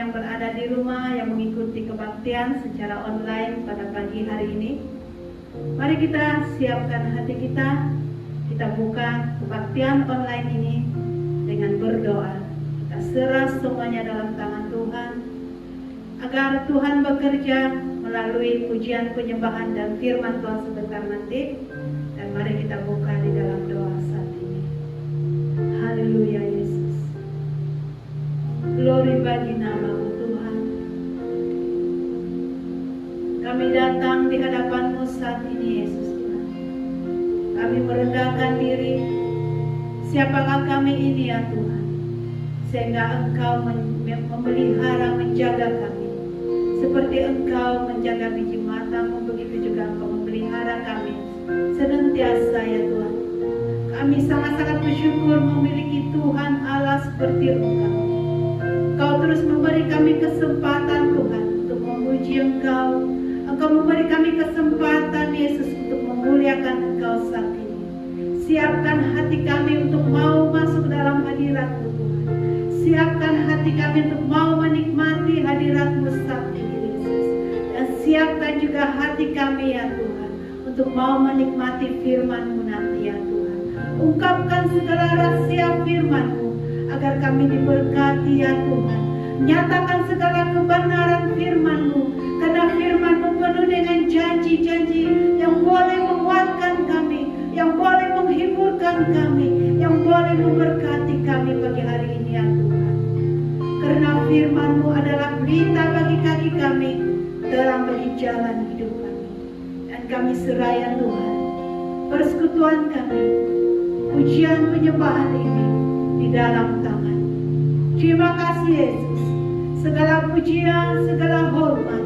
yang berada di rumah yang mengikuti kebaktian secara online pada pagi hari ini. Mari kita siapkan hati kita, kita buka kebaktian online ini dengan berdoa. Kita serah semuanya dalam tangan Tuhan, agar Tuhan bekerja melalui pujian, penyembahan, dan firman Tuhan sebentar nanti. Dan mari kita buka di dalam doa saat ini. Haleluya Yesus. Glory bagi nama-Mu Tuhan. Kami datang di hadapan-Mu saat ini Yesus Tuhan. Kami merendahkan diri. Siapakah kami ini ya Tuhan, sehingga Engkau memelihara, menjaga kami. Seperti Engkau menjaga biji mata-Mu, begitu juga Engkau memelihara kami senantiasa ya Tuhan. Kami sangat-sangat bersyukur memiliki Tuhan Allah seperti Engkau. Engkau terus memberi kami kesempatan Tuhan untuk memuji Engkau. Engkau memberi kami kesempatan Yesus untuk memuliakan Engkau saat ini. Siapkan hati kami untuk mau masuk dalam hadirat-Mu Tuhan. Siapkan hati kami untuk mau menikmati hadirat-Mu saat ini Yesus. Dan siapkan juga hati kami ya Tuhan untuk mau menikmati firman-Mu nanti ya Tuhan. Ungkapkan segala rahasia firman-Mu agar kami diberkati ya Tuhan. Nyatakan segala kebenaran firman-Mu, karena firman-Mu penuh dengan janji-janji yang boleh menguatkan kami, yang boleh menghiburkan kami, yang boleh memberkati kami pagi hari ini ya Tuhan. Karena firman-Mu adalah berita bagi kaki kami, terang bagi jalan hidup kami. Dan kami serah ya Tuhan persekutuan kami, pujian penyembahan ini di dalam tangan. Terima kasih Yesus. Segala pujian, segala hormat,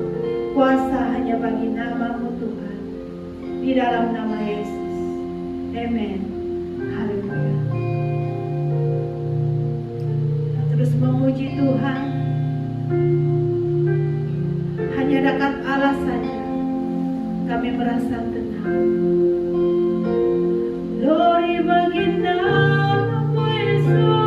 kuasa hanya bagi nama-Mu Tuhan. Di dalam nama Yesus. Amen. Haleluya. Terus memuji Tuhan. Hanya dekat Allah saja kami merasa tenang. Glory bagi nama-Mu Yesus.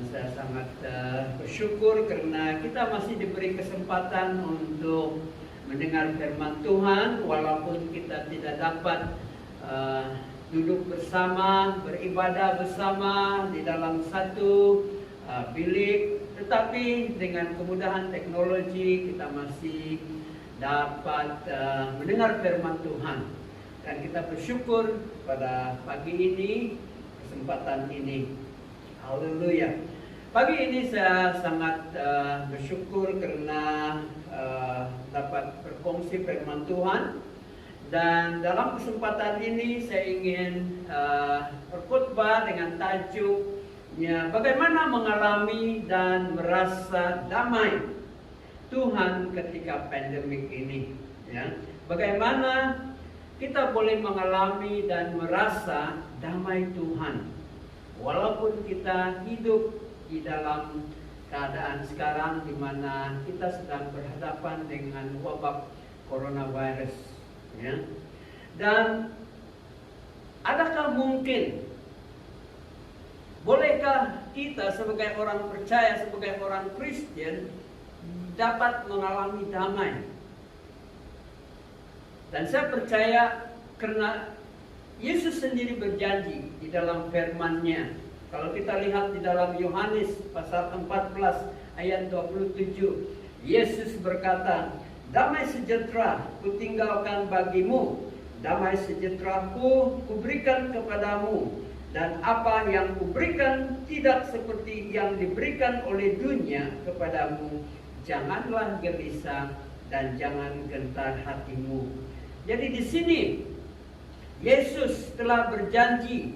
saya sangat bersyukur karena kita masih diberi kesempatan untuk mendengar firman Tuhan, walaupun kita tidak dapat duduk bersama, beribadah bersama di dalam satu bilik, tetapi dengan kemudahan teknologi kita masih dapat mendengar firman Tuhan. Dan kita bersyukur pada pagi ini, kesempatan ini. Haleluya. Pagi ini saya sangat bersyukur karena dapat berkongsi firman Tuhan. Dan dalam kesempatan ini saya ingin berkhotbah dengan tajuknya bagaimana mengalami dan merasa damai Tuhan ketika pandemik ini. Ya. Bagaimana kita boleh mengalami dan merasa damai Tuhan walaupun kita hidup di dalam keadaan sekarang di mana kita sedang berhadapan dengan wabah coronavirus. Ya. Dan adakah mungkin, bolehkah kita sebagai orang percaya, sebagai orang Kristen dapat mengalami damai? Dan saya percaya karena Yesus sendiri berjanji di dalam firman-Nya. Kalau kita lihat di dalam Yohanes pasal 14 ayat 27, Yesus berkata, "Damai sejahtera kutinggalkan bagimu, damai sejahtera-Ku kuberikan kepadamu, dan apa yang kuberikan tidak seperti yang diberikan oleh dunia kepadamu. Janganlah gelisah dan jangan gentar hatimu." Jadi di sini Yesus telah berjanji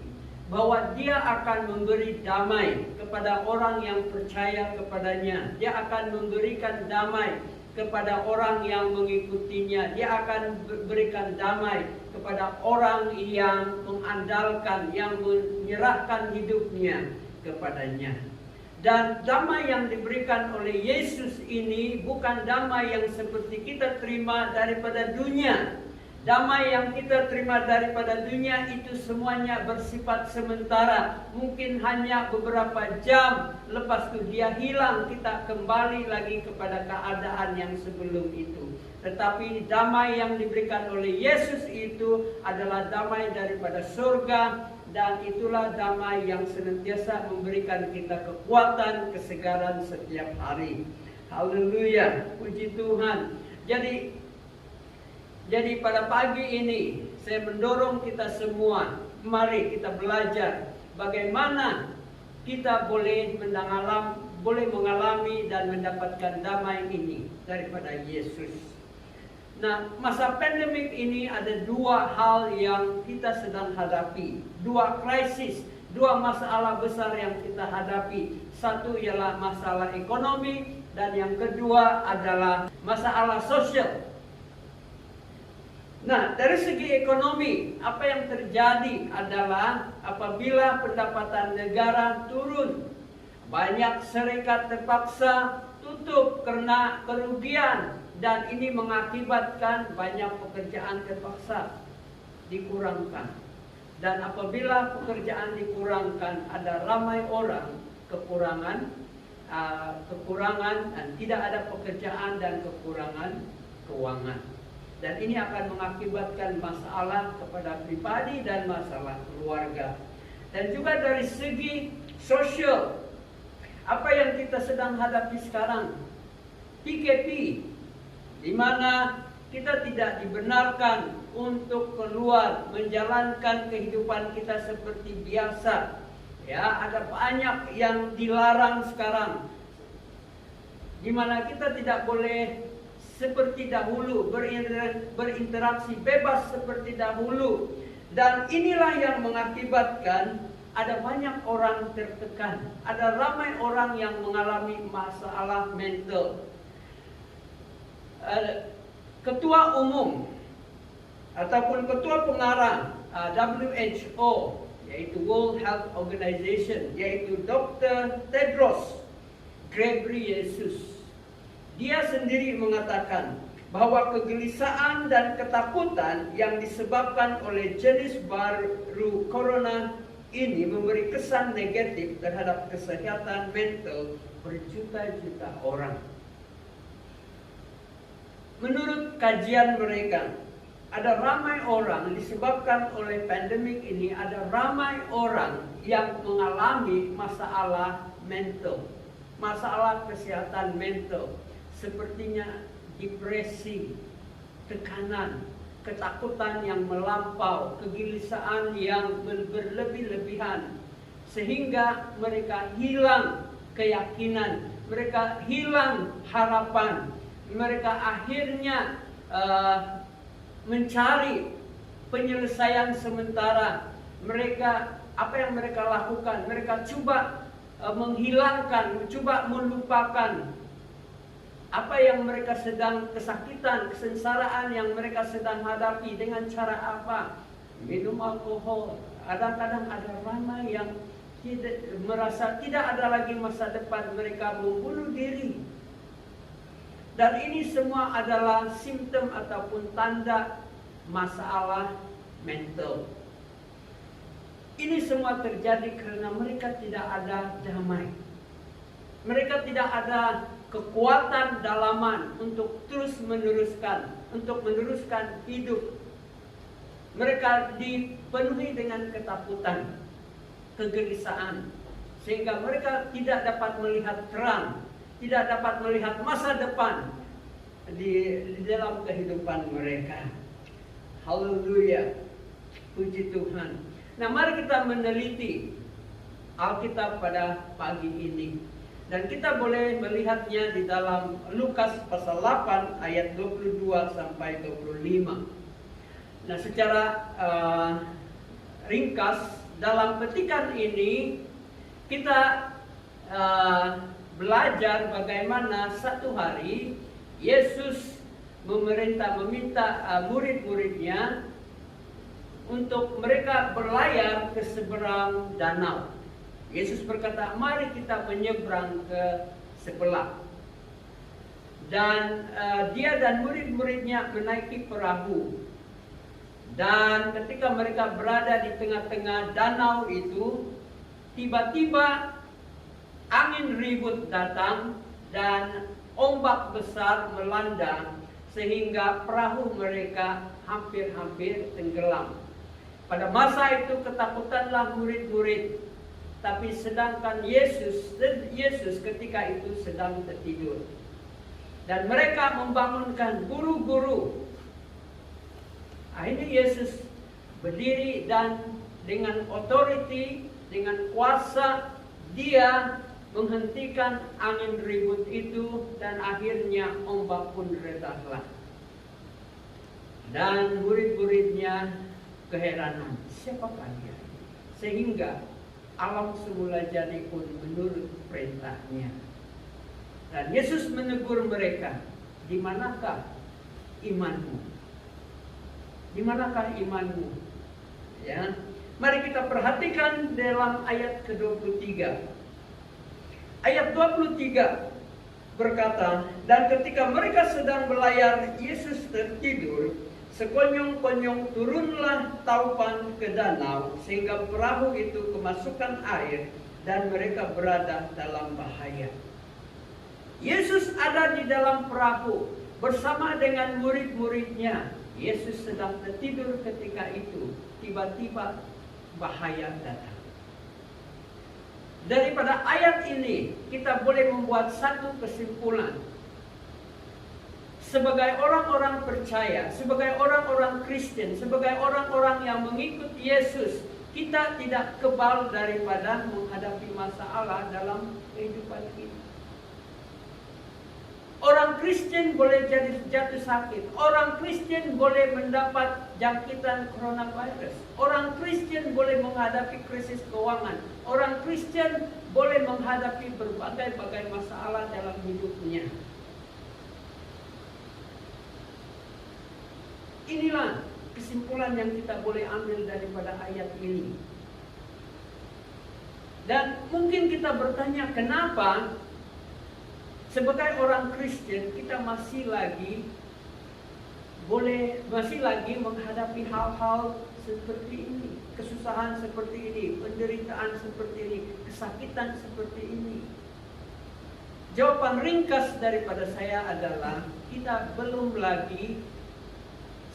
bahwa Dia akan memberi damai kepada orang yang percaya kepadanya. Dia akan memberikan damai kepada orang yang mengikutinya. Dia akan berikan damai kepada orang yang mengandalkan, yang menyerahkan hidupnya kepadanya. Dan damai yang diberikan oleh Yesus ini bukan damai yang seperti kita terima daripada dunia. Damai yang kita terima daripada dunia itu semuanya bersifat sementara. Mungkin hanya beberapa jam, lepas itu dia hilang, kita kembali lagi kepada keadaan yang sebelum itu. Tetapi damai yang diberikan oleh Yesus itu adalah damai daripada surga. Dan itulah damai yang senantiasa memberikan kita kekuatan, kesegaran setiap hari. Haleluya, puji Tuhan. Jadi pada pagi ini saya mendorong kita semua, mari kita belajar bagaimana kita boleh mengalami dan mendapatkan damai ini daripada Yesus. Nah, masa pandemik ini ada dua hal yang kita sedang hadapi, dua krisis, dua masalah besar yang kita hadapi. Satu ialah masalah ekonomi dan yang kedua adalah masalah sosial. Nah, dari segi ekonomi, apa yang terjadi adalah apabila pendapatan negara turun, banyak serikat terpaksa tutup karena kerugian, dan ini mengakibatkan banyak pekerjaan terpaksa dikurangkan. Dan apabila pekerjaan dikurangkan, ada ramai orang kekurangan dan tidak ada pekerjaan dan kekurangan keuangan. Dan ini akan mengakibatkan masalah kepada pribadi dan masalah keluarga. Dan juga dari segi sosial, apa yang kita sedang hadapi sekarang, PKP, di mana kita tidak dibenarkan untuk keluar menjalankan kehidupan kita seperti biasa. Ya, ada banyak yang dilarang sekarang, di mana kita tidak boleh seperti dahulu, berinteraksi bebas seperti dahulu. Dan inilah yang mengakibatkan ada banyak orang tertekan. Ada ramai orang yang mengalami masalah mental. Ketua umum ataupun ketua pengarah WHO, yaitu World Health Organization, yaitu Dr. Tedros Ghebreyesus, dia sendiri mengatakan bahwa kegelisahan dan ketakutan yang disebabkan oleh jenis baru corona ini memberi kesan negatif terhadap kesehatan mental berjuta-juta orang. Menurut kajian mereka, ada ramai orang disebabkan oleh pandemik ini, ada ramai orang yang mengalami masalah mental, masalah kesehatan mental, sepertinya depresi, tekanan, ketakutan yang melampau, kegelisahan yang berlebih-lebihan, sehingga mereka hilang keyakinan, mereka hilang harapan, mereka akhirnya mencari penyelesaian sementara. Mereka, apa yang mereka lakukan? Mereka coba menghilangkan, coba melupakan apa yang mereka sedang kesakitan, kesengsaraan yang mereka sedang hadapi. Dengan cara apa? Minum alkohol. Kadang-kadang ada ramai yang merasa tidak ada lagi masa depan, mereka membunuh diri. Dan ini semua adalah simptom ataupun tanda masalah mental. Ini semua terjadi karena mereka tidak ada damai. Mereka tidak ada kekuatan dalaman untuk terus meneruskan, untuk meneruskan hidup. Mereka dipenuhi dengan ketakutan, kegelisahan, sehingga mereka tidak dapat melihat terang, tidak dapat melihat masa depan di dalam kehidupan mereka. Haleluya, puji Tuhan. Nah, mari kita meneliti Alkitab pada pagi ini. Dan kita boleh melihatnya di dalam Lukas pasal 8 ayat 22 sampai 25. Nah, secara ringkas dalam petikan ini kita belajar bagaimana satu hari Yesus meminta murid-muridnya untuk mereka berlayar ke seberang danau. Yesus berkata, mari kita menyeberang ke sebelah. Dan dia dan murid-muridnya menaiki perahu. Dan ketika mereka berada di tengah-tengah danau itu, tiba-tiba angin ribut datang dan ombak besar melanda sehingga perahu mereka hampir-hampir tenggelam. Pada masa itu ketakutanlah murid-murid, tapi sedangkan Yesus ketika itu sedang tertidur. Dan mereka membangunkan guru-guru. Akhirnya Yesus berdiri dan dengan otoriti, dengan kuasa dia menghentikan angin ribut itu dan akhirnya ombak pun redahlah. Dan murid-muridnya keheranan, siapakah dia? Sehingga alam semula jadi pun menurut perintahnya. Dan Yesus menegur mereka, di manakah imanmu? Di manakah imanmu? Ya, mari kita perhatikan dalam ayat ke-23. Ayat 23 berkata, dan ketika mereka sedang berlayar, Yesus tertidur. Sekonyong-konyong turunlah taupan ke danau, sehingga perahu itu kemasukan air, dan mereka berada dalam bahaya. Yesus ada di dalam perahu bersama dengan murid-muridnya. Yesus sedang tertidur ketika itu. Tiba-tiba bahaya datang. Daripada ayat ini kita boleh membuat satu kesimpulan. Sebagai orang-orang percaya, sebagai orang-orang Kristen, sebagai orang-orang yang mengikut Yesus, kita tidak kebal daripada menghadapi masalah dalam kehidupan kita. Orang Kristen boleh jatuh sakit. Orang Kristen boleh mendapat jangkitan coronavirus. Orang Kristen boleh menghadapi krisis keuangan. Orang Kristen boleh menghadapi berbagai-bagai masalah dalam hidupnya. Inilah kesimpulan yang kita boleh ambil daripada ayat ini. Dan mungkin kita bertanya, kenapa sebagai orang Kristen kita masih lagi menghadapi hal-hal seperti ini? kesusahan seperti ini, penderitaan seperti ini, kesakitan seperti ini? Jawaban ringkas daripada saya adalah kita belum lagi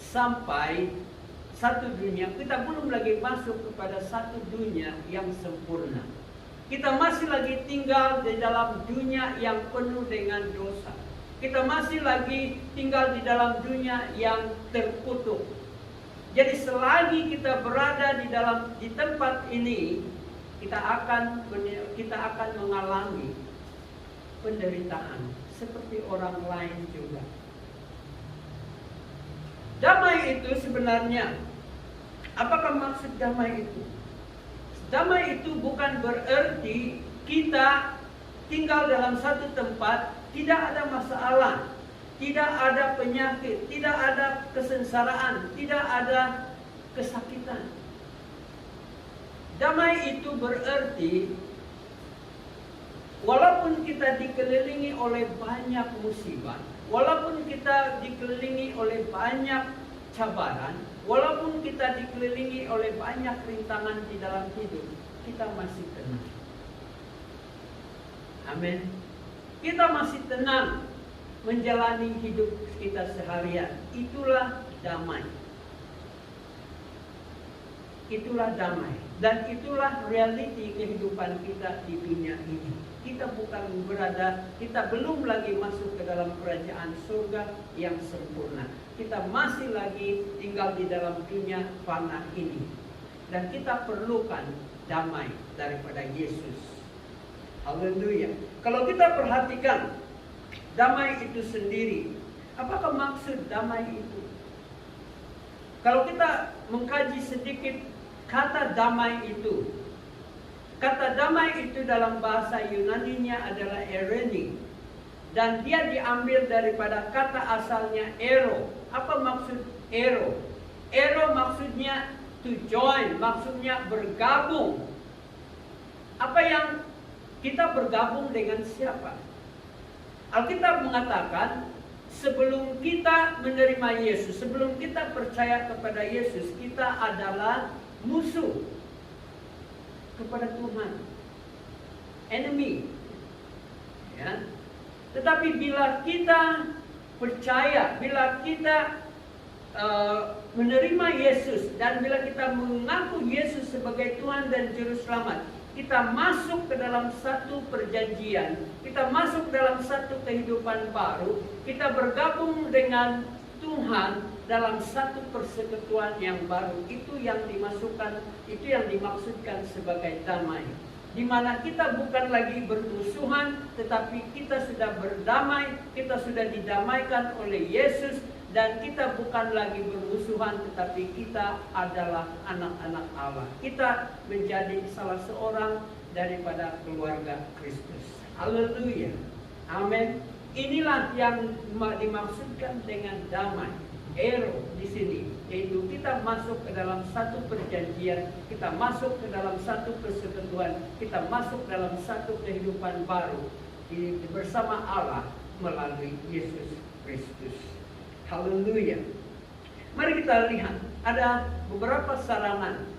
sampai satu dunia, kita belum lagi masuk kepada satu dunia yang sempurna. Kita masih lagi tinggal di dalam dunia yang penuh dengan dosa. Kita masih lagi tinggal di dalam dunia yang terkutuk. Jadi selagi kita berada di tempat ini, kita akan mengalami penderitaan seperti orang lain juga. Damai itu sebenarnya, apakah maksud damai itu? Damai itu bukan berarti kita tinggal dalam satu tempat, tidak ada masalah, tidak ada penyakit, tidak ada kesengsaraan, tidak ada kesakitan. Damai itu berarti walaupun kita dikelilingi oleh banyak musibah, walaupun kita dikelilingi oleh banyak cabaran, walaupun kita dikelilingi oleh banyak rintangan di dalam hidup, kita masih tenang. Amin. Kita masih tenang menjalani hidup kita seharian. Itulah damai. Itulah damai. Dan itulah realiti kehidupan kita di dunia ini. Kita belum lagi masuk ke dalam kerajaan surga yang sempurna. Kita masih lagi tinggal di dalam dunia fana ini. Dan kita perlukan damai daripada Yesus. Haleluya. Kalau kita perhatikan damai itu sendiri, apakah maksud damai itu? Kalau kita mengkaji sedikit kata damai itu, kata damai itu dalam bahasa Yunani-nya adalah ereni, dan dia diambil daripada kata asalnya ero. Apa maksud ero? Ero maksudnya to join, maksudnya bergabung. Apa yang kita bergabung dengan siapa? Alkitab mengatakan sebelum kita menerima Yesus, sebelum kita percaya kepada Yesus, kita adalah musuh kepada Tuhan, enemy. Ya. Tetapi bila kita percaya, bila kita menerima Yesus, dan bila kita mengaku Yesus sebagai Tuhan dan Juru Selamat, kita masuk ke dalam satu perjanjian, kita masuk dalam satu kehidupan baru, kita bergabung dengan Tuhan dalam satu persekutuan yang baru. Itu yang dimaksudkan sebagai damai. Di mana kita bukan lagi bermusuhan, tetapi kita sudah berdamai, kita sudah didamaikan oleh Yesus, dan kita bukan lagi bermusuhan, tetapi kita adalah anak-anak Allah. Kita menjadi salah seorang daripada keluarga Kristus. Haleluya. Amin. Inilah yang dimaksudkan dengan damai. Ero di sini, yaitu kita masuk ke dalam satu perjanjian, kita masuk ke dalam satu persekutuan, kita masuk dalam satu kehidupan baru bersama Allah melalui Yesus Kristus. Haleluya. Mari kita lihat, ada beberapa saranan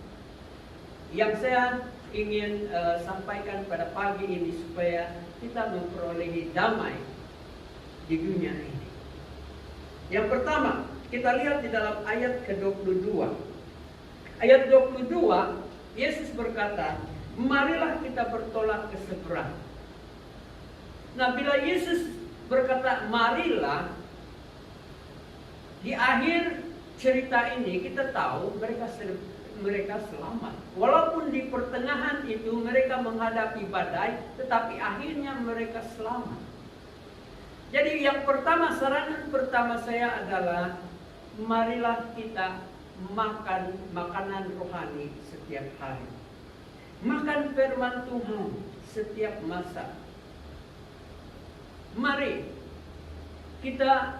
yang saya ingin sampaikan pada pagi ini supaya kita memperolehi damai di dunia ini. Yang pertama, kita lihat di dalam ayat ke-22. Ayat 22, Yesus berkata, marilah kita bertolak ke seberang. Nah, bila Yesus berkata marilah, di akhir cerita ini kita tahu mereka selamat. Walaupun di pertengahan itu mereka menghadapi badai, tetapi akhirnya mereka selamat. Jadi yang pertama, saranan pertama saya adalah marilah kita makan makanan rohani setiap hari. Makan firman Tuhan setiap masa. Mari kita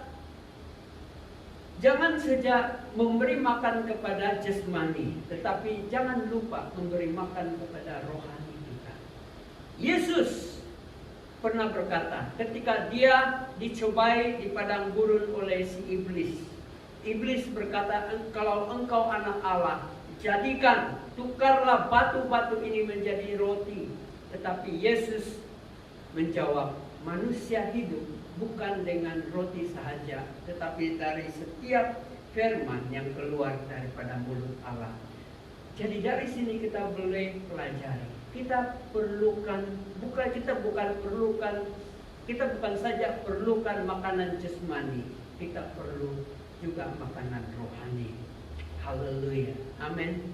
jangan saja memberi makan kepada jasmani, tetapi jangan lupa memberi makan kepada rohani kita. Yesus pernah berkata ketika dia dicobai di padang gurun oleh si iblis. Iblis berkata, kalau engkau anak Allah, jadikan, tukarlah batu-batu ini menjadi roti. Tetapi Yesus menjawab, manusia hidup bukan dengan roti sahaja, tetapi dari setiap firman yang keluar daripada mulut Allah. Jadi dari sini kita boleh pelajari. Kita bukan saja perlukan makanan jasmani, kita perlu juga makanan rohani. Haleluya. Amin.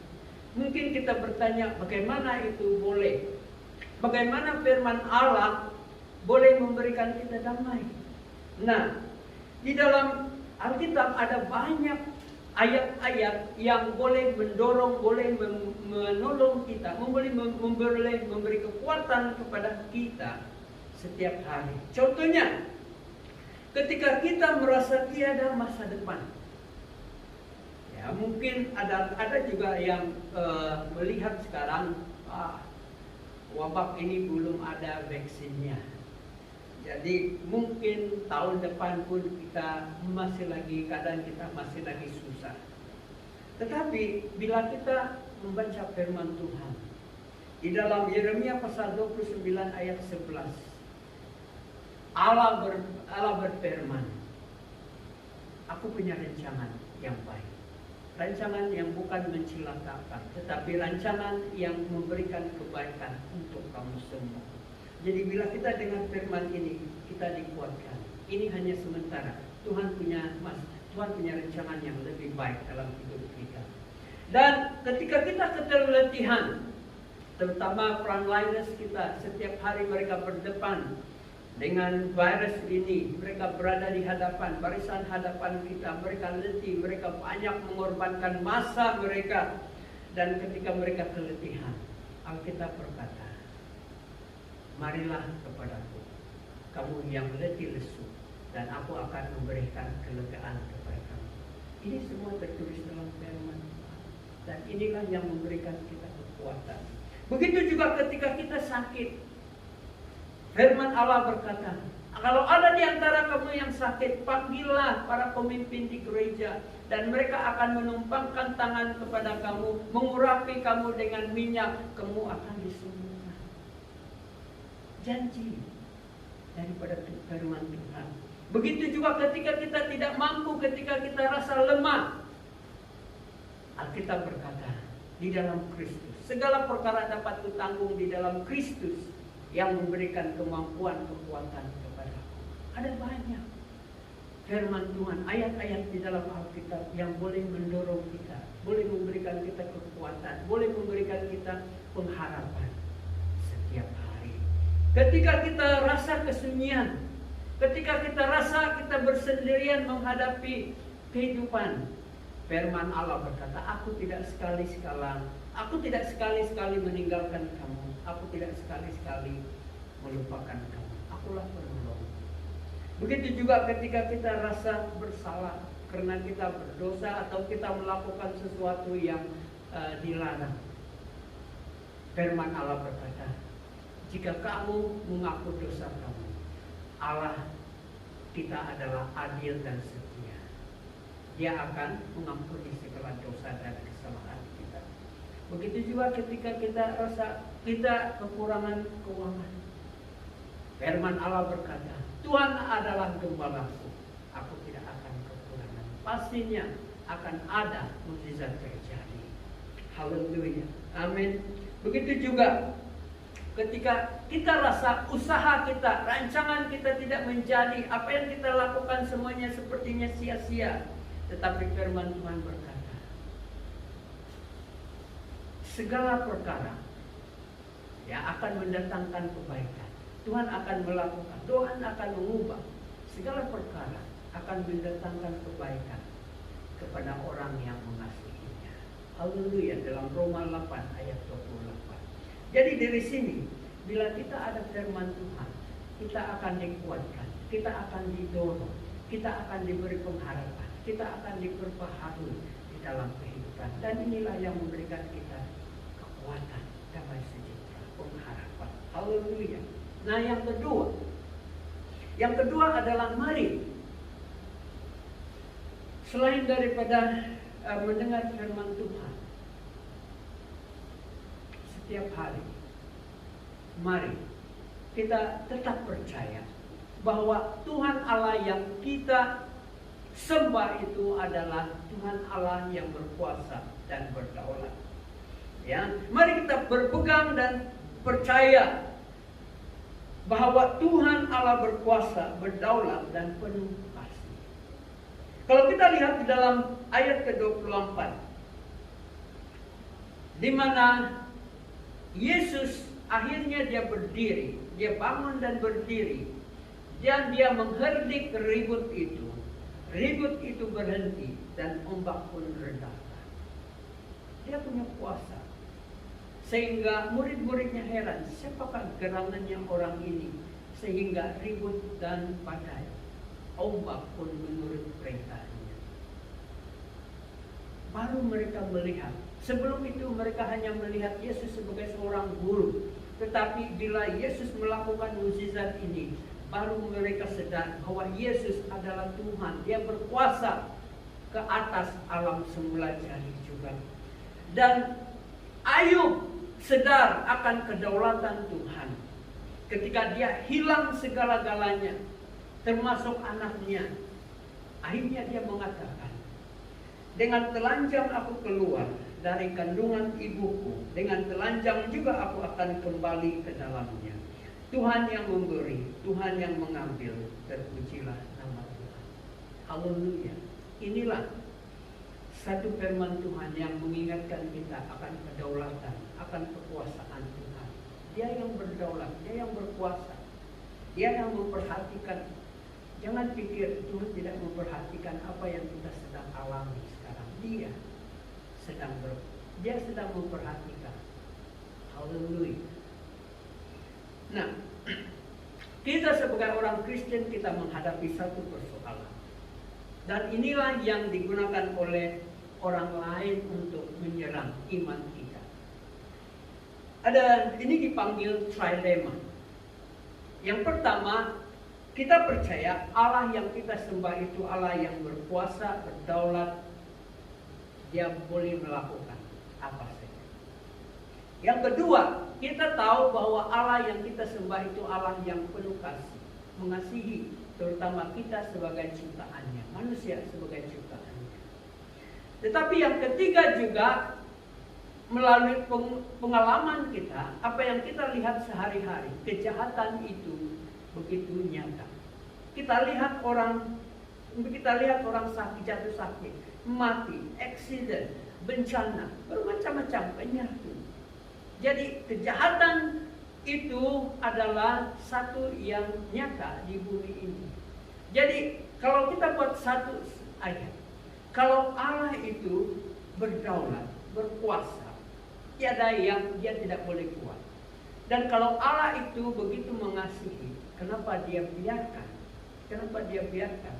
Mungkin kita bertanya, bagaimana itu boleh? Bagaimana firman Allah boleh memberikan kita damai? Nah, di dalam Alkitab ada banyak ayat-ayat yang boleh mendorong, boleh menolong kita, memberi kekuatan kepada kita setiap hari. Contohnya, ketika kita merasa tiada masa depan, ya mungkin ada juga yang melihat sekarang wabah ini belum ada vaksinnya. Jadi mungkin tahun depan pun kita keadaan kita masih lagi susah. Tetapi bila kita membaca firman Tuhan di dalam Yeremia pasal 29 ayat 11, Allah berfirman, aku punya rancangan yang baik. Rancangan yang bukan mencelakakan, tetapi rancangan yang memberikan kebaikan untuk kamu semua. Jadi bila kita dengar firman ini, kita dikuatkan. Ini hanya sementara. Tuhan punya rancangan yang lebih baik dalam hidup kita. Dan ketika kita keterletihan, terutama frontliners kita, setiap hari mereka berdepan dengan virus ini, mereka berada di barisan hadapan kita, mereka letih, mereka banyak mengorbankan masa mereka. Dan ketika mereka keletihan, Alkitab berkata, marilah kepadaku, kamu yang letih lesu, dan aku akan memberikan kelegaan kepada kamu. Ini semua tertulis dalam firman Tuhan. Dan inilah yang memberikan kita kekuatan. Begitu juga ketika kita sakit. Firman Allah berkata, kalau ada di antara kamu yang sakit, panggillah para pemimpin di gereja, dan mereka akan menumpangkan tangan kepada kamu, mengurapi kamu dengan minyak, kamu akan disembuhkan. Janji daripada firman Tuhan. Begitu juga ketika kita tidak mampu, ketika kita rasa lemah, Alkitab berkata, di dalam Kristus segala perkara dapat kutanggung di dalam Kristus yang memberikan kemampuan, kekuatan kepadaku. Ada banyak firman Tuhan, ayat-ayat di dalam Alkitab yang boleh mendorong kita, boleh memberikan kita kekuatan, boleh memberikan kita pengharapan setiap hari. Ketika kita rasa kesunyian, ketika kita rasa kita bersendirian menghadapi kehidupan, firman Allah berkata, aku tidak sekali-sekali meninggalkan kamu, aku tidak sekali-sekali melupakan kamu, akulah penolong. Begitu juga ketika kita rasa bersalah karena kita berdosa atau kita melakukan sesuatu yang dilarang. Firman Allah berkata, jika kamu mengaku dosa kamu, Allah kita adalah adil dan setia. Dia akan mengampuni segala dosa dan kesalahan kita. Begitu juga ketika kita rasa kita kekurangan keuangan. Firman Allah berkata, Tuhan adalah gembalaku, aku tidak akan kekurangan. Pastinya akan ada mukjizat terjadi. Haleluya. Amin. Begitu juga ketika kita rasa usaha kita, rancangan kita tidak menjadi, apa yang kita lakukan semuanya sepertinya sia-sia. Tetapi firman Tuhan berkata, segala perkara akan mendatangkan kebaikan. Tuhan akan melakukan, Tuhan akan mengubah segala perkara, akan mendatangkan kebaikan kepada orang yang mengasihinya. Haleluya, dalam Roma 8 ayat 28. Jadi dari sini, bila kita ada firman Tuhan, kita akan dikuatkan, kita akan didorong, kita akan diberi pengharapan, kita akan diperbaharui di dalam kehidupan. Dan inilah yang memberikan kita kekuatan, damai sejahtera, pengharapan. Haleluya. Nah yang kedua adalah mari, selain daripada mendengar firman Tuhan, setiap hari, mari kita tetap percaya bahwa Tuhan Allah yang kita sembah itu adalah Tuhan Allah yang berkuasa dan berdaulat. Ya, mari kita berpegang dan percaya bahwa Tuhan Allah berkuasa, berdaulat dan penuh kasih. Kalau kita lihat di dalam ayat ke-24, di mana Yesus akhirnya dia berdiri, dia bangun dan berdiri, dan dia mengherdik ribut itu. Ribut itu berhenti dan ombak pun reda. Dia punya kuasa. Sehingga murid-muridnya heran, siapakah gerangannya orang ini sehingga ribut dan badai, ombak pun menurut perintahnya. Baru mereka melihat. Sebelum itu mereka hanya melihat Yesus sebagai seorang guru. Tetapi bila Yesus melakukan mukjizat ini, baru mereka sadar bahwa Yesus adalah Tuhan. Dia berkuasa ke atas alam semula jadi juga. Dan Ayub sadar akan kedaulatan Tuhan. Ketika dia hilang segala-galanya, termasuk anaknya, akhirnya dia mengatakan, dengan telanjang aku keluar dari kandungan ibuku, dengan telanjang juga aku akan kembali ke dalamnya. Tuhan yang memberi, Tuhan yang mengambil, terpujilah nama Tuhan. Haleluya. Inilah satu firman Tuhan yang mengingatkan kita akan kedaulatan, akan kekuasaan Tuhan. Dia yang berdaulat, dia yang berkuasa, dia yang memperhatikan. Jangan pikir Tuhan tidak memperhatikan apa yang kita sedang alami sekarang. Dia sedang memperhatikan. Haleluya. Nah, kita sebagai orang Kristen kita menghadapi satu persoalan. Dan inilah yang digunakan oleh orang lain untuk menyerang iman kita. Ini dipanggil trilema. Yang pertama, kita percaya Allah yang kita sembah itu Allah yang berkuasa, berdaulat. Dia boleh melakukan apa saja. Yang kedua, kita tahu bahwa Allah yang kita sembah itu Allah yang penuh kasih, mengasihi terutama kita sebagai ciptaannya, manusia sebagai ciptaannya. Tetapi yang ketiga juga, melalui pengalaman kita, apa yang kita lihat sehari-hari, kejahatan itu begitu nyata. Kita lihat orang sakit, jatuh sakit, mati, accident, bencana, bermacam-macam penyakit. Jadi kejahatan itu adalah satu yang nyata di bumi ini. Jadi kalau kita buat satu ayat, kalau Allah itu berdaulat, berkuasa, tiada yang dia tidak boleh buat. Dan kalau Allah itu begitu mengasihi, kenapa dia biarkan? Kenapa dia biarkan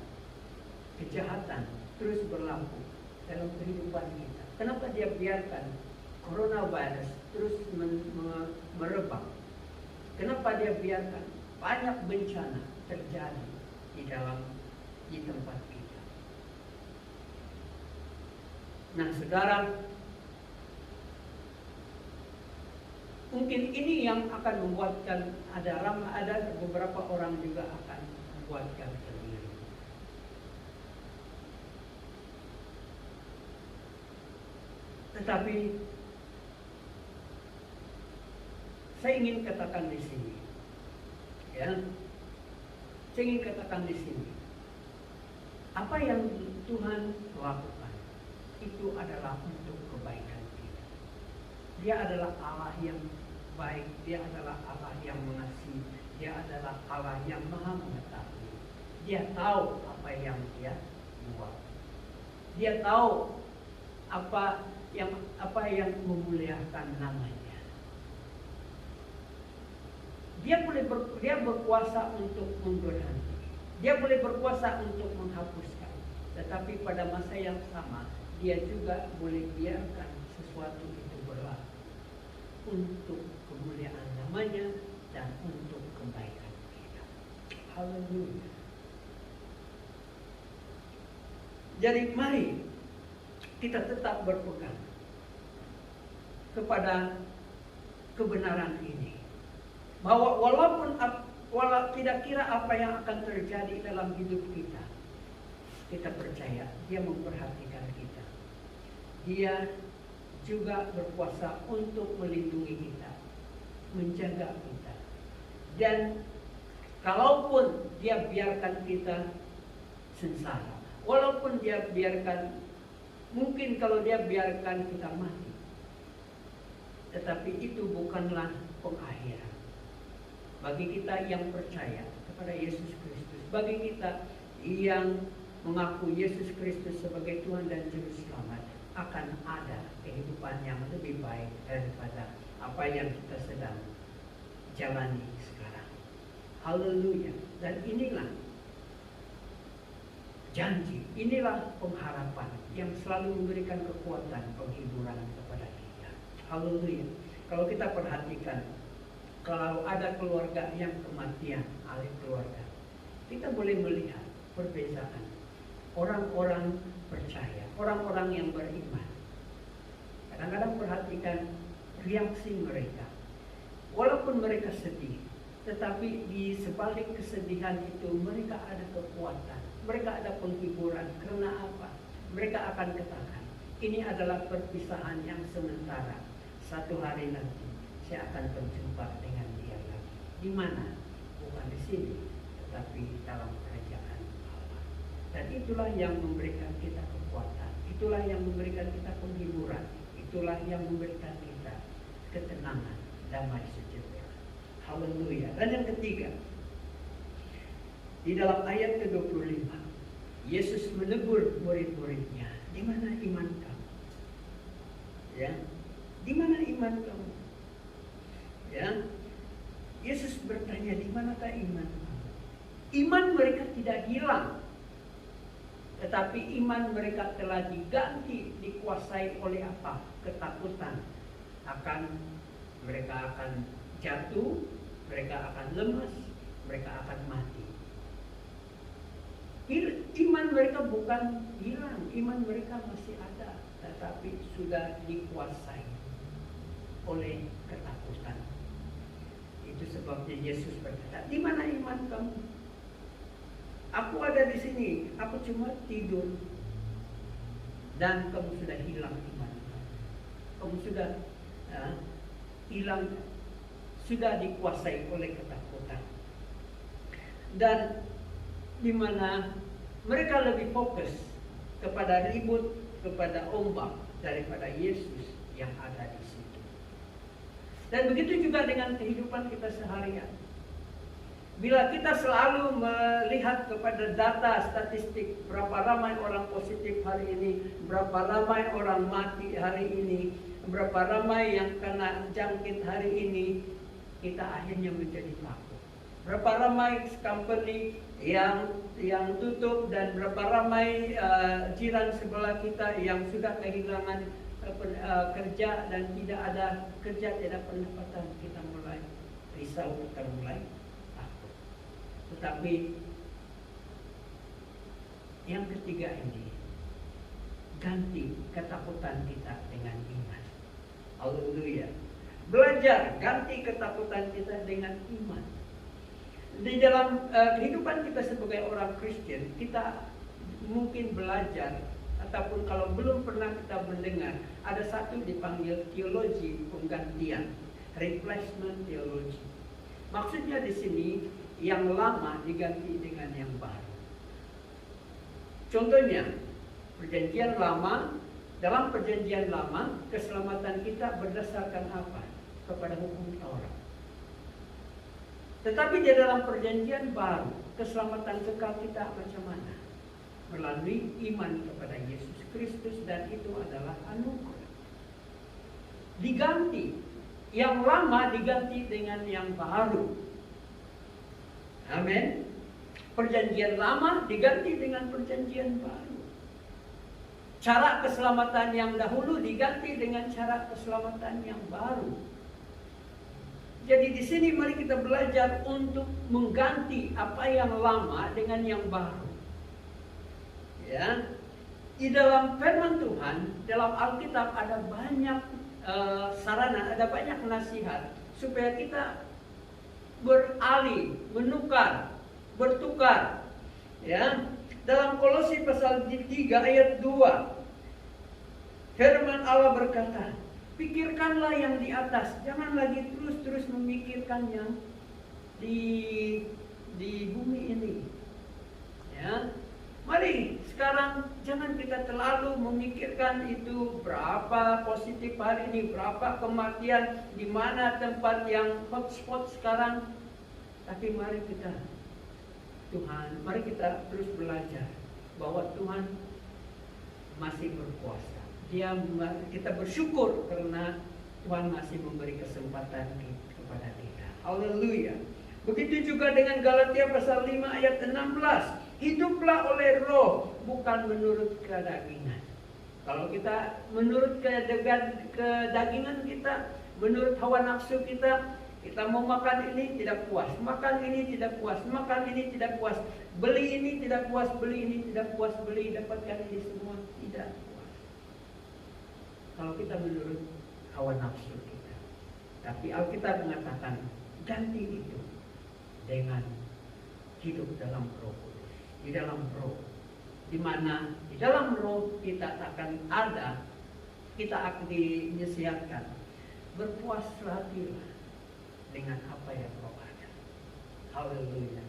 kejahatan terus berlaku dalam kehidupan kita? Kenapa dia biarkan coronavirus terus merebak? Kenapa dia biarkan banyak bencana terjadi di tempat kita? Nah, saudara, mungkin ini yang akan membuatkan ada beberapa orang juga akan membuatkan keliru. Tetapi saya ingin katakan di sini, ya, saya ingin katakan di sini, apa yang Tuhan lakukan itu adalah untuk kebaikan kita. Dia adalah Allah yang baik, dia adalah Allah yang mengasihi, dia adalah Allah yang maha mengetahui. Dia tahu apa yang dia buat. Dia tahu apa yang memuliakan namanya. Dia berkuasa untuk memberhenti. Dia boleh berkuasa untuk menghapuskan. Tetapi pada masa yang sama, dia juga boleh biarkan sesuatu itu berlaku untuk kemuliaan namanya dan untuk kebaikan kita. Haleluya. Jadi mari kita tetap berpegang kepada kebenaran ini. Bahwa walaupun tidak kira apa yang akan terjadi dalam hidup kita, kita percaya Dia memperhatikan kita. Dia juga berkuasa untuk melindungi kita, menjaga kita. Dan kalaupun Dia biarkan kita sengsara, walaupun Dia biarkan, mungkin kalau Dia biarkan kita mati, tetapi itu bukanlah pengakhiran. Bagi kita yang percaya kepada Yesus Kristus, bagi kita yang mengaku Yesus Kristus sebagai Tuhan dan Juru Selamat, akan ada kehidupan yang lebih baik daripada apa yang kita sedang jalani sekarang. Haleluya. Dan inilah janji, inilah pengharapan yang selalu memberikan kekuatan, penghiburan kepada kita. Haleluya. Kalau kita perhatikan, kalau ada keluarga yang kematian, ahli keluarga, kita boleh melihat perbedaan orang-orang percaya, orang-orang yang beriman. Kadang-kadang perhatikan reaksi mereka. Walaupun mereka sedih, tetapi di sebalik kesedihan itu mereka ada kekuatan, mereka ada penghiburan. Karena apa? Mereka akan katakan, ini adalah perpisahan yang sementara. Satu hari nanti saya akan berjumpa dengan Dia lagi. Di mana? Bukan di sini, tetapi dalam kerajaan Allah. Dan itulah yang memberikan kita kekuatan. Itulah yang memberikan kita penghiburan. Itulah yang memberikan kita ketenangan, damai sejahtera. Haleluya. Dan yang ketiga, di dalam ayat ke-25, Yesus menegur murid-muridnya, di mana iman kamu? Ya, di mana iman kamu? Ya, Yesus bertanya, di manakah iman kamu? Iman mereka tidak hilang, tetapi iman mereka telah diganti, dikuasai oleh apa? Ketakutan mereka akan jatuh, mereka akan lemas, mereka akan mati. Iman mereka bukan hilang, iman mereka masih ada, tetapi sudah dikuasai oleh ketakutan. Itu sebabnya Yesus berkata, di mana iman kamu? Aku ada di sini, aku cuma tidur. Dan kamu sudah hilang iman. Kamu sudah hilang, sudah dikuasai oleh ketakutan. Dan di mana mereka lebih fokus kepada ribut, kepada ombak daripada Yesus yang ada di situ. Dan begitu juga dengan kehidupan kita seharian. Bila kita selalu melihat kepada data statistik, berapa ramai orang positif hari ini, berapa ramai orang mati hari ini, berapa ramai yang kena jangkit hari ini, kita akhirnya menjadi takut. Berapa ramai company yang tutup, dan berapa ramai jiran sebelah kita yang sudah kehilangan kerja dan tidak ada kerja, tidak pendapatan. Kita mulai risau, kita mulai takut. Tetapi yang ketiga ini, ganti ketakutan kita dengan iman. Haleluya. Belajar ganti ketakutan kita dengan iman. Di dalam kehidupan kita sebagai orang Kristen, kita mungkin belajar, ataupun kalau belum pernah kita mendengar, ada satu dipanggil teologi penggantian, replacement theology. Maksudnya di sini yang lama diganti dengan yang baru. Contohnya, perjanjian lama, dalam perjanjian lama keselamatan kita berdasarkan apa? Kepada hukum Taurat. Tetapi di dalam perjanjian baru, keselamatan kekal kita macam mana? Melalui iman kepada Yesus Kristus, dan itu adalah anugerah. Diganti, yang lama diganti dengan yang baru. Amin. Perjanjian lama diganti dengan perjanjian baru. Cara keselamatan yang dahulu diganti dengan cara keselamatan yang baru. Jadi di sini mari kita belajar untuk mengganti apa yang lama dengan yang baru. Ya, di dalam firman Tuhan, dalam Alkitab ada banyak sarana, ada banyak nasihat supaya kita beralih, bertukar. Ya, dalam Kolose pasal 3 ayat 2, firman Allah berkata, pikirkanlah yang di atas, jangan lagi terus-terus memikirkan yang di bumi ini. Ya, mari sekarang jangan kita terlalu memikirkan itu berapa positif hari ini, berapa kematian, di mana tempat yang hotspot sekarang. Tapi mari kita terus belajar bahwa Tuhan masih berkuasa. Kita bersyukur karena Tuhan masih memberi kesempatan kepada kita. Haleluya. Begitu juga dengan Galatia pasal 5 ayat 16. Hiduplah oleh roh, bukan menurut kedagingan. Kalau kita menurut kedagingan kita, menurut hawa nafsu kita mau makan ini tidak puas, makan ini tidak puas, makan ini tidak puas, beli ini tidak puas, beli ini tidak puas, dapatkan ini semua tidak puas. Kalau kita menurut hawa nafsu kita. Tapi Alkitab mengatakan ganti itu dengan hidup dalam Roh Kudus, di dalam Roh, di mana di dalam Roh kita akan akan dinasihatkan, berpuas hatilah dengan apa yang kau ada. Haleluya.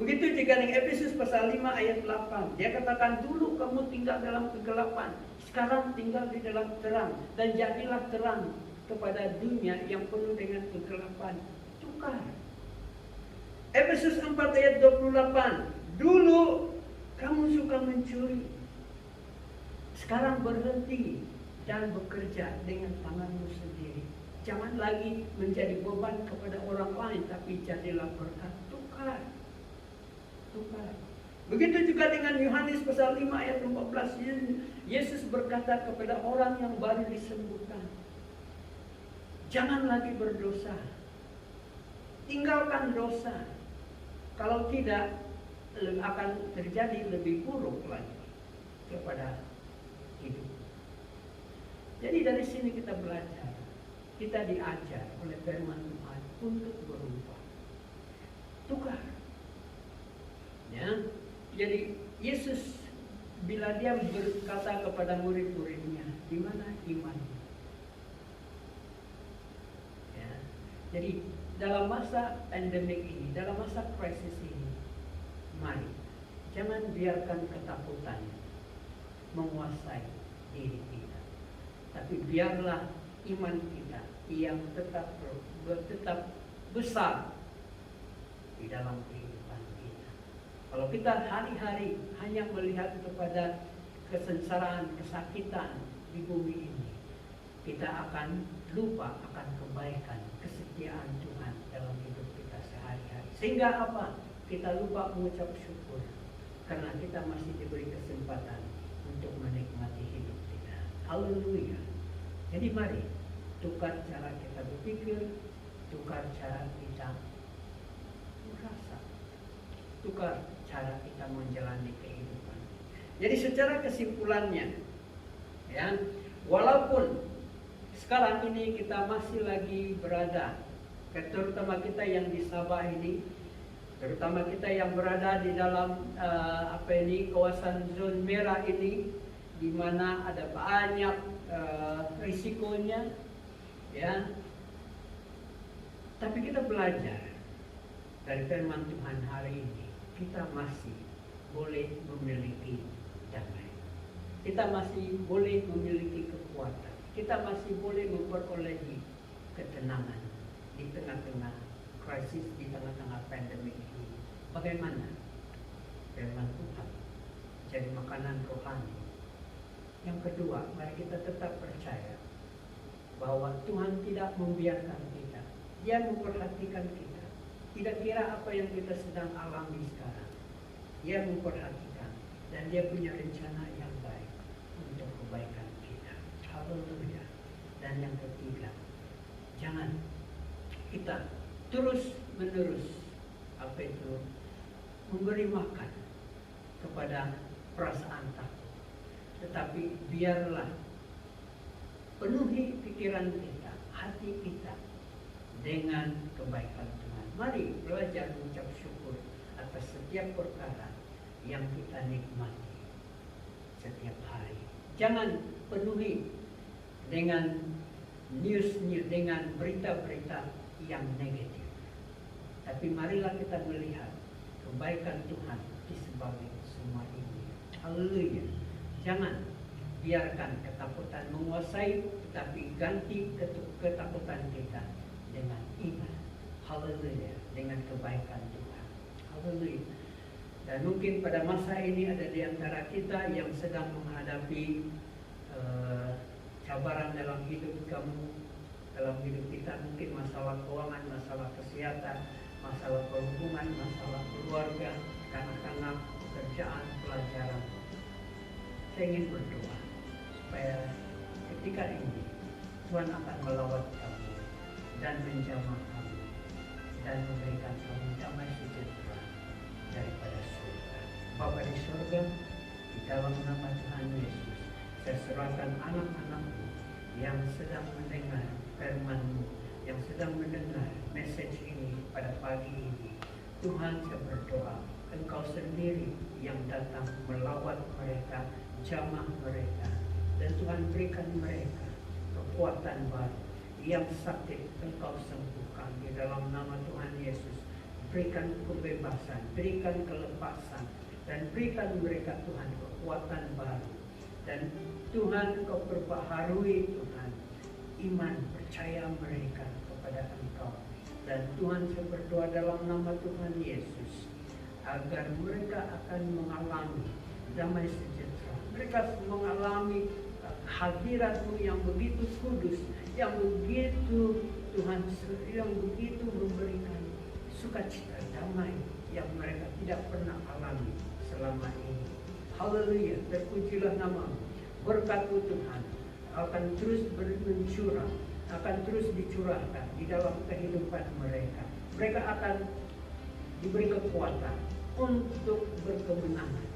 Begitu juga dengan Efesus pasal 5 ayat 8. Dia katakan, dulu kamu tinggal dalam kegelapan, sekarang tinggal di dalam terang, dan jadilah terang kepada dunia yang penuh dengan kegelapan. Tukar. Efesus 4 ayat 28. Dulu kamu suka mencuri, sekarang berhenti dan bekerja dengan tanganmu sendiri. Jangan lagi menjadi beban kepada orang lain, tapi jadilah berkat. Tukar. Begitu juga dengan Yohanes pasal 5 ayat 14. Yesus berkata kepada orang yang baru disembuhkan, jangan lagi berdosa. Tinggalkan dosa. Kalau tidak, akan terjadi lebih buruk lagi kepada hidup. Jadi dari sini kita belajar. Kita diajar oleh firman Tuhan untuk berubah. Tukar. Ya. Jadi Yesus bila dia berkata kepada murid-muridnya, di mana imannya? Ya. Jadi dalam masa pandemik ini, dalam masa krisis ini, mari jangan biarkan ketakutan menguasai diri kita. Tapi biarlah iman kita yang tetap besar di dalam kehidupan kita. Kalau kita hari-hari hanya melihat kepada kesengsaraan, kesakitan di bumi ini, kita akan lupa akan kebaikan, kesetiaan Tuhan dalam hidup kita sehari-hari. Sehingga apa? Kita lupa mengucap syukur karena kita masih diberi kesempatan untuk menikmati hidup kita. Haleluya. Jadi mari tukar cara kita berpikir, tukar cara kita merasa, tukar cara kita menjalani kehidupan. Jadi secara kesimpulannya, ya, walaupun sekarang ini kita masih lagi berada, terutama kita yang di Sabah ini, terutama kita yang berada di dalam kawasan zon merah ini, di mana ada banyak risikonya, ya. Tapi kita belajar dari firman Tuhan hari ini, kita masih boleh memiliki damai. Kita masih boleh memiliki kekuatan. Kita masih boleh memperolehi ketenangan di tengah-tengah krisis, di tengah-tengah pandemi ini. Bagaimana? Firman Tuhan jadi makanan rohani. Yang kedua, mari kita tetap percaya bahwa Tuhan tidak membiarkan kita. Dia memperhatikan kita. Tidak kira apa yang kita sedang alami sekarang. Dia memperhatikan dan dia punya rencana yang baik untuk kebaikan kita. Haleluya. Dan yang ketiga, jangan kita terus-menerus memberi makan kepada perasaan takut. Tetapi biarlah penuhi pikiran kita, hati kita dengan kebaikan Tuhan. Mari belajar mengucap syukur atas setiap perkara yang kita nikmati setiap hari. Jangan penuhi dengan news, dengan berita-berita yang negatif. Tapi marilah kita melihat kebaikan Tuhan di sebalik semua ini. Haleluya. Jangan biarkan ketakutan menguasai, tetapi ganti ketakutan kita dengan iman. Haleluya. Dengan kebaikan Tuhan. Haleluya. Dan mungkin pada masa ini ada di antara kita yang sedang menghadapi cabaran dalam hidup kamu, dalam hidup kita, mungkin masalah keuangan, masalah kesehatan, masalah perhubungan, masalah keluarga, kanak-kanak, pekerjaan, pelajaran. Saya ingin berdoa supaya ketika ini Tuhan akan melawat kamu dan menjamah kamu dan memberikan kamu damai sejahtera daripada surga. Bapa di surga, di dalam nama Tuhan Yesus, saya serahkan anak-anakku yang sedang mendengar firman-Mu, yang sedang mendengar message ini pada pagi ini. Tuhan, saya berdoa, Engkau sendiri yang datang melawat mereka, jamah mereka, dan Tuhan berikan mereka kekuatan baru. Yang sakit Engkau sembuhkan di dalam nama Tuhan Yesus. Berikan kebebasan, berikan kelepasan, dan berikan mereka Tuhan kekuatan baru. Dan Tuhan, Engkau perbaharui Tuhan iman percaya mereka kepada Engkau. Dan Tuhan, saya berdoa dalam nama Tuhan Yesus agar mereka akan mengalami damai sejahtera. Mereka mengalami hadirat-Mu yang begitu kudus, yang begitu Tuhan, yang begitu memberikan sukacita damai yang mereka tidak pernah alami selama ini. Haleluya, terpujilah nama-Mu. Berkat-Mu Tuhan akan terus mencurah, akan terus dicurahkan di dalam kehidupan mereka. Mereka akan diberi kekuatan untuk berkemenangan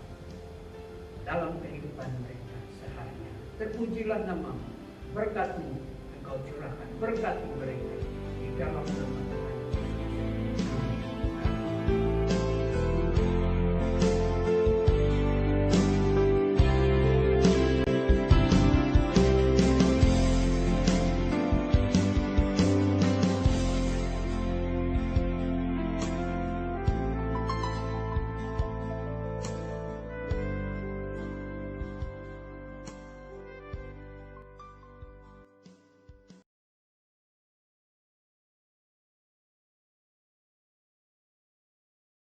dalam kehidupan mereka seharian. Terpujilah nama-Mu. Berkat-Mu Engkau curahkan, berkati mereka di dalam nama